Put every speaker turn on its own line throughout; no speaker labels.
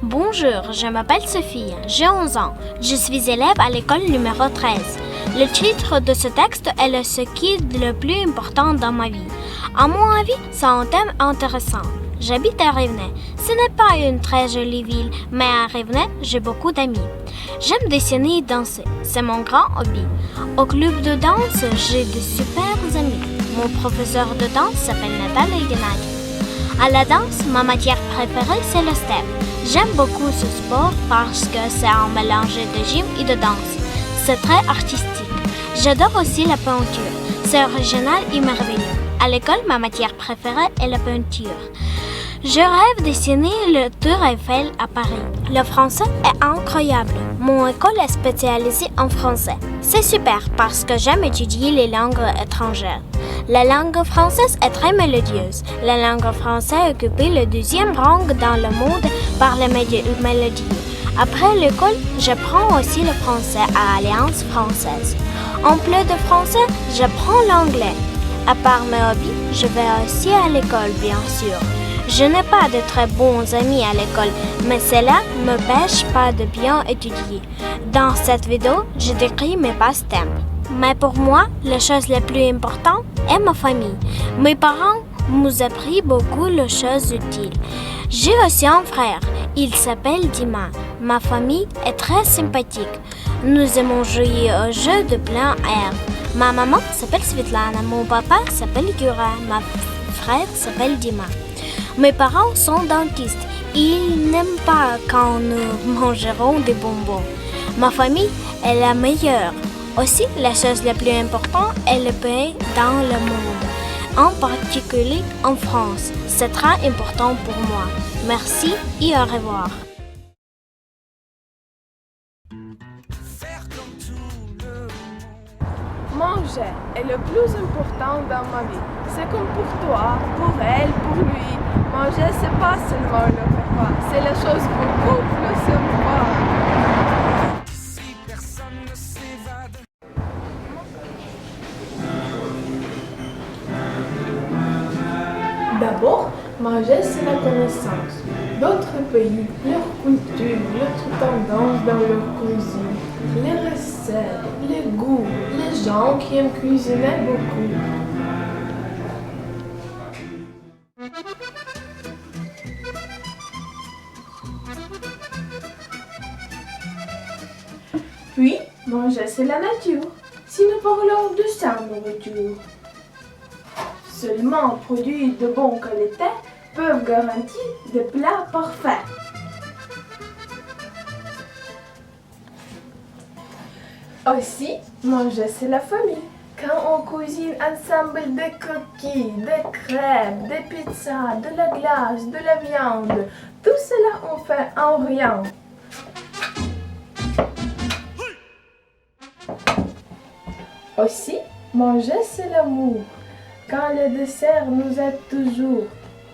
Bonjour, je m'appelle Sophie, j'ai 11 ans. Je suis élève à l'école numéro 13. Le titre de ce texte est ce qui est le plus important dans ma vie. À mon avis, c'est un thème intéressant. J'habite à Rivne. Ce n'est pas une très jolie ville, mais à Rivne, j'ai beaucoup d'amis. J'aime dessiner et danser, c'est mon grand hobby. Au club de danse, j'ai de super amis. Mon professeur de danse s'appelle Nathalie Gennady. À la danse, ma matière préférée, c'est le step. J'aime beaucoup ce sport parce que c'est un mélange de gym et de danse. C'est très artistique. J'adore aussi la peinture. C'est original et merveilleux. À l'école, ma matière préférée est la peinture. Je rêve de dessiner le Tour Eiffel à Paris. Le français est incroyable. Mon école est spécialisée en français. C'est super parce que j'aime étudier les langues étrangères. La langue française est très mélodieuse. La langue française occupe le 2e rang dans le monde par les mélodies. Après l'école, j'apprends aussi le français à Alliance française. En plus de français, j'apprends l'anglais. À part mes hobbies, je vais aussi à l'école, bien sûr. Je n'ai pas de très bons amis à l'école, mais cela ne m'empêche pas de bien étudier. Dans cette vidéo, je décris mes passe-temps. Mais pour moi, la chose la plus importante est ma famille. Mes parents m'ont appris beaucoup de choses utiles. J'ai aussi un frère, il s'appelle Dima. Ma famille est très sympathique. Nous aimons jouer aux jeux de plein air. Ma maman s'appelle Svetlana, mon papa s'appelle Yura, ma frère s'appelle Dima. Mes parents sont dentistes. Ils n'aiment pas quand nous mangerons des bonbons. Ma famille est la meilleure. Aussi, la chose la plus importante est le paix dans le monde, en particulier en France. C'est très important pour moi. Merci et au revoir.
Manger est le plus important dans ma vie. C'est comme pour toi, pour elle, pour lui. Manger, c'est pas seulement le repas, c'est la chose beaucoup plus importante. Si personne ne s'évade. D'abord, manger, c'est la connaissance. D'autres pays, leur culture, leurs tendances dans leur cuisine, les recettes, les goûts, les gens qui aiment cuisiner beaucoup. Puis, manger, c'est la nature. Si nous parlons de sa nourriture, seulement produits de bonne qualité peuvent garantir des plats parfaits. Aussi, manger, c'est la famille. Quand on cuisine ensemble des coquilles, des crêpes, des pizzas, de la glace, de la viande, tout cela on fait en rien. Aussi, manger, c'est l'amour. Quand le dessert nous aide toujours,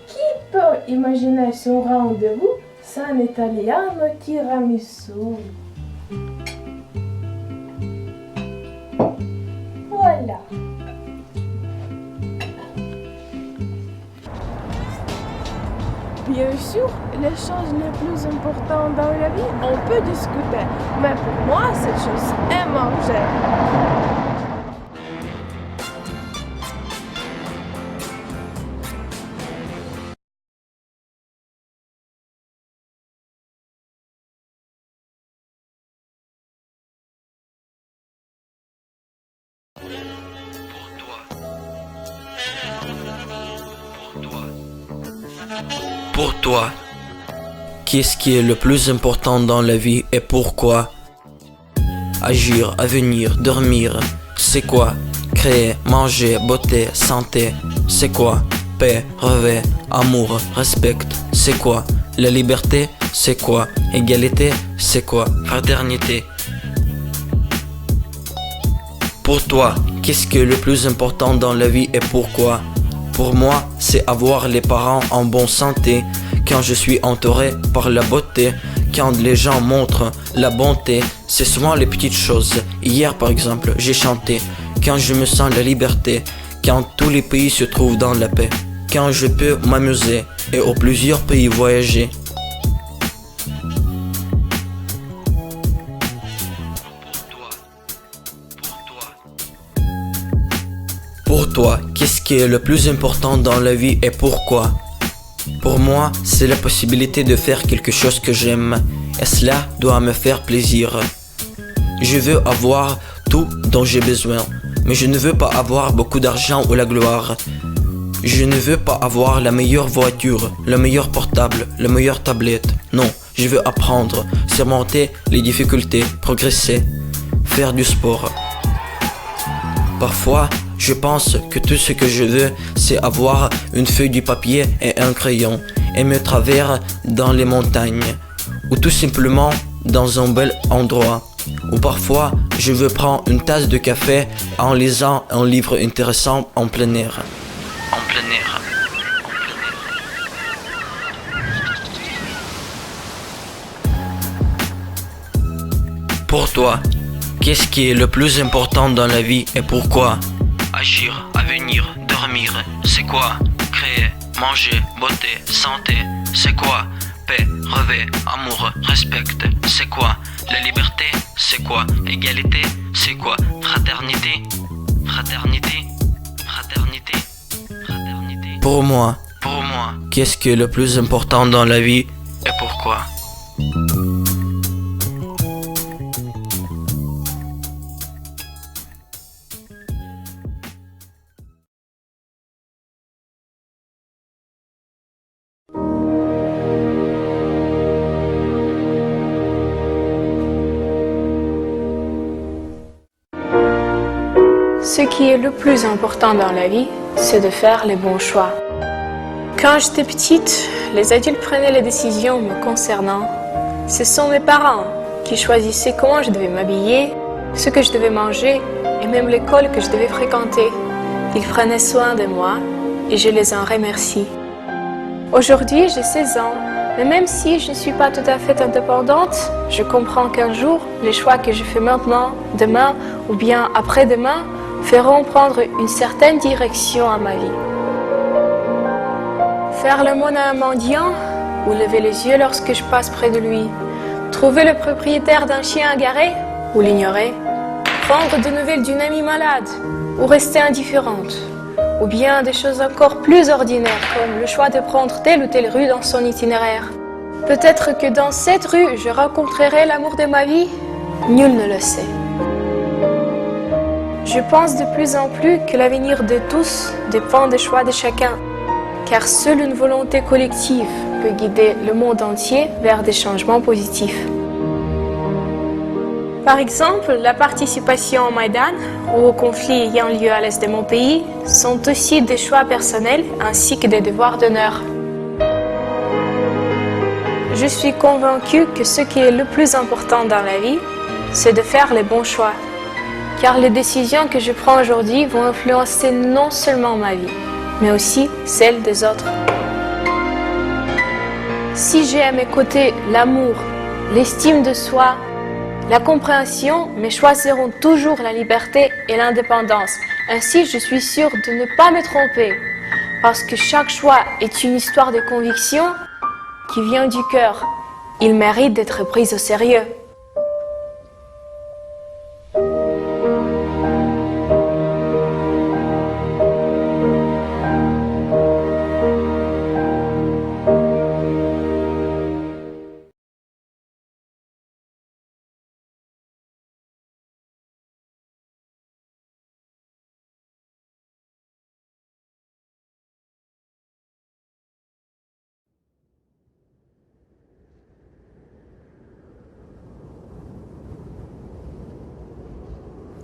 qui peut imaginer son rendez-vous sans italiano tiramisu? Voilà. Bien sûr, les choses les plus importantes dans la vie, on peut discuter. Mais pour moi, cette chose est manger.
Pour toi, qu'est-ce qui est le plus important dans la vie et pourquoi? Agir, avenir, dormir, c'est quoi? Créer, manger, beauté, santé, c'est quoi? Paix, rêver, amour, respect, c'est quoi? La liberté, c'est quoi? Égalité, c'est quoi? Fraternité. Pour toi, qu'est-ce qui est le plus important dans la vie et pourquoi? Pour moi, c'est avoir les parents en bonne santé, quand je suis entouré par la beauté, quand les gens montrent la bonté, c'est souvent les petites choses. Hier par exemple, j'ai chanté, quand je me sens la liberté, quand tous les pays se trouvent dans la paix, quand je peux m'amuser et au plusieurs pays voyager. toi, qu'est-ce qui est le plus important dans la vie et pourquoi? Pour moi, c'est la possibilité de faire quelque chose que j'aime, et cela doit me faire plaisir. Je veux avoir tout dont j'ai besoin, mais je ne veux pas avoir beaucoup d'argent ou la gloire. Je ne veux pas avoir la meilleure voiture, le meilleur portable, la meilleure tablette. Non, je veux apprendre, surmonter les difficultés, progresser, faire du sport. Parfois, je pense que tout ce que je veux, c'est avoir une feuille de papier et un crayon et me traverser dans les montagnes ou tout simplement dans un bel endroit. Ou parfois, je veux prendre une tasse de café en lisant un livre intéressant en plein air. En plein air. Pour toi, qu'est-ce qui est le plus important dans la vie et pourquoi? Agir, avenir, dormir, c'est quoi? Créer, manger, beauté, santé, c'est quoi? Paix, rêver, amour, respect, c'est quoi? La liberté, c'est quoi? Égalité, c'est quoi? Fraternité, fraternité, fraternité, fraternité. Pour moi, qu'est-ce qui est le plus important dans la vie et pourquoi?
Ce qui est le plus important dans la vie, c'est de faire les bons choix. Quand j'étais petite, les adultes prenaient les décisions me concernant. Ce sont mes parents qui choisissaient comment je devais m'habiller, ce que je devais manger et même l'école que je devais fréquenter. Ils prenaient soin de moi et je les en remercie. Aujourd'hui, j'ai 16 ans, mais même si je ne suis pas tout à fait indépendante, je comprends qu'un jour, les choix que je fais maintenant, demain ou bien après-demain feront prendre une certaine direction à ma vie. Faire l'aumône à un mendiant ou lever les yeux lorsque je passe près de lui. Trouver le propriétaire d'un chien agarré ou l'ignorer. Prendre de nouvelles d'une amie malade ou rester indifférente. Ou bien des choses encore plus ordinaires comme le choix de prendre telle ou telle rue dans son itinéraire. Peut-être que dans cette rue, je rencontrerai l'amour de ma vie. Nul ne le sait. Je pense de plus en plus que l'avenir de tous dépend des choix de chacun, car seule une volonté collective peut guider le monde entier vers des changements positifs. Par exemple, la participation au Maïdan ou aux conflits ayant lieu à l'est de mon pays sont aussi des choix personnels ainsi que des devoirs d'honneur. Je suis convaincue que ce qui est le plus important dans la vie, c'est de faire les bons choix. Car les décisions que je prends aujourd'hui vont influencer non seulement ma vie, mais aussi celle des autres. Si j'ai à mes côtés l'amour, l'estime de soi, la compréhension, mes choix seront toujours la liberté et l'indépendance. Ainsi, je suis sûre de ne pas me tromper, parce que chaque choix est une histoire de conviction qui vient du cœur. Il mérite d'être pris au sérieux.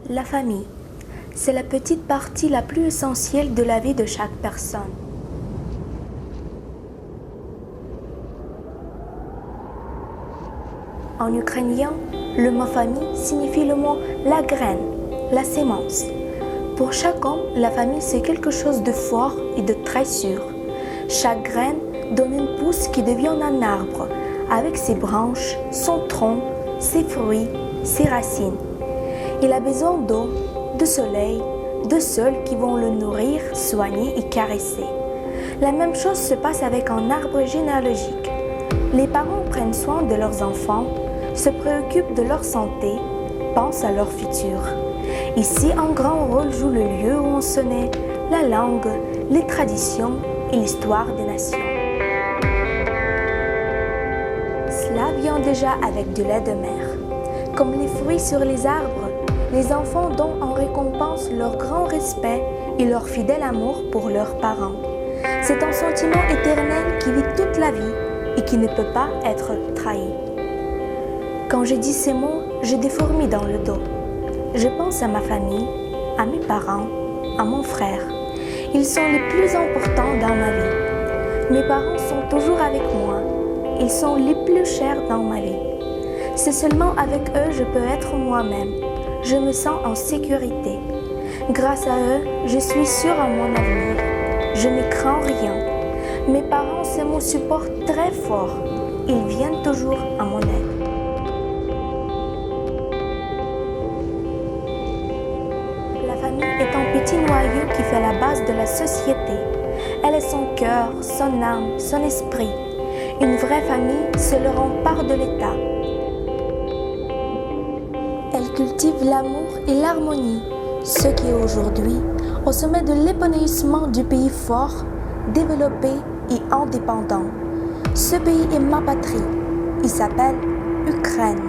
La famille, c'est la petite partie la plus essentielle de la vie de chaque personne. En ukrainien, le mot famille signifie le mot la graine, la sémence. Pour chaque homme, la famille c'est quelque chose de fort et de très sûr. Chaque graine donne une pousse qui devient un arbre, avec ses branches, son tronc, ses fruits, ses racines. Il a besoin d'eau, de soleil, de sol qui vont le nourrir, soigner et caresser. La même chose se passe avec un arbre généalogique. Les parents prennent soin de leurs enfants, se préoccupent de leur santé, pensent à leur futur. Ici, un grand rôle joue le lieu où on se naît, la langue, les traditions et l'histoire des nations. Cela vient déjà avec du lait de mer. Comme les fruits sur les arbres, les enfants donnent en récompense leur grand respect et leur fidèle amour pour leurs parents. C'est un sentiment éternel qui vit toute la vie et qui ne peut pas être trahi. Quand je dis ces mots, j'ai des fourmis dans le dos. Je pense à ma famille, à mes parents, à mon frère. Ils sont les plus importants dans ma vie. Mes parents sont toujours avec moi. Ils sont les plus chers dans ma vie. C'est seulement avec eux je peux être moi-même. Je me sens en sécurité. Grâce à eux, je suis sûre à mon avenir. Je ne crains rien. Mes parents, c'est mon support très fort. Ils viennent toujours à mon aide. La famille est un petit noyau qui fait la base de la société. Elle est son cœur, son âme, son esprit. Une vraie famille, c'est le rempart de l'État. Elle cultive l'amour et l'harmonie, ce qui est aujourd'hui au sommet de l'épanouissement du pays fort, développé et indépendant. Ce pays est ma patrie. Il s'appelle Ukraine.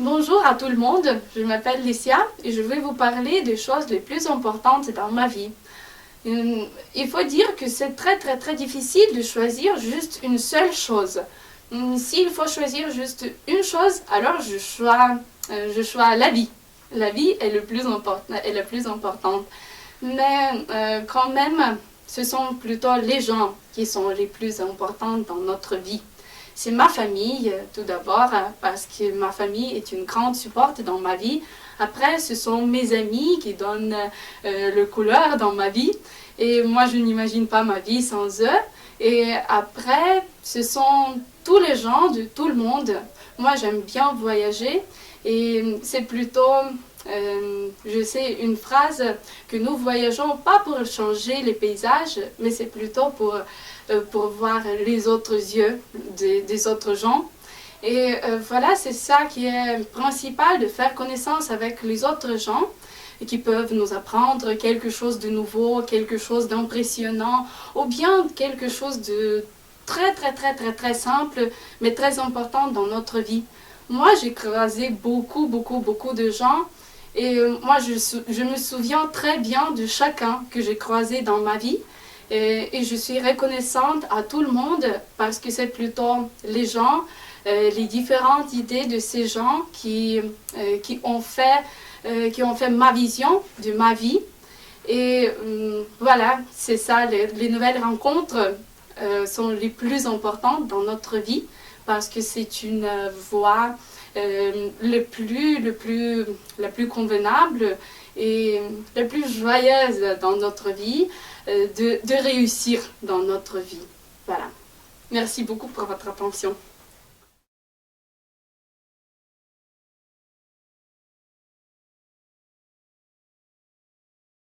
Bonjour à tout le monde, je m'appelle Licia et je vais vous parler des choses les plus importantes dans ma vie. Il faut dire que c'est très difficile de choisir juste une seule chose. S'il faut choisir juste une chose, alors je choisis la vie. La vie est la plus importante. Mais quand même, ce sont plutôt les gens qui sont les plus importants dans notre vie. C'est ma famille, tout d'abord, parce que ma famille est une grande support dans ma vie. Après, ce sont mes amis qui donnent le couleur dans ma vie. Et moi, je n'imagine pas ma vie sans eux. Et après, ce sont tous les gens de tout le monde. Moi, j'aime bien voyager. Et c'est plutôt, je sais, une phrase que nous voyageons pas pour changer les paysages, mais c'est plutôt pour voir les autres yeux des autres gens. Et voilà, c'est ça qui est principal, de faire connaissance avec les autres gens et qui peuvent nous apprendre quelque chose de nouveau, quelque chose d'impressionnant ou bien quelque chose de très simple mais très important dans notre vie. Moi, j'ai croisé beaucoup de gens et moi, je me souviens très bien de chacun que j'ai croisé dans ma vie. Et je suis reconnaissante à tout le monde parce que c'est plutôt les gens, les différentes idées de ces gens qui ont fait ma vision de ma vie. Et voilà, c'est ça, les nouvelles rencontres sont les plus importantes dans notre vie parce que c'est une voie la plus convenable et la plus joyeuse dans notre vie. De réussir dans notre vie. Voilà. Merci beaucoup pour votre attention.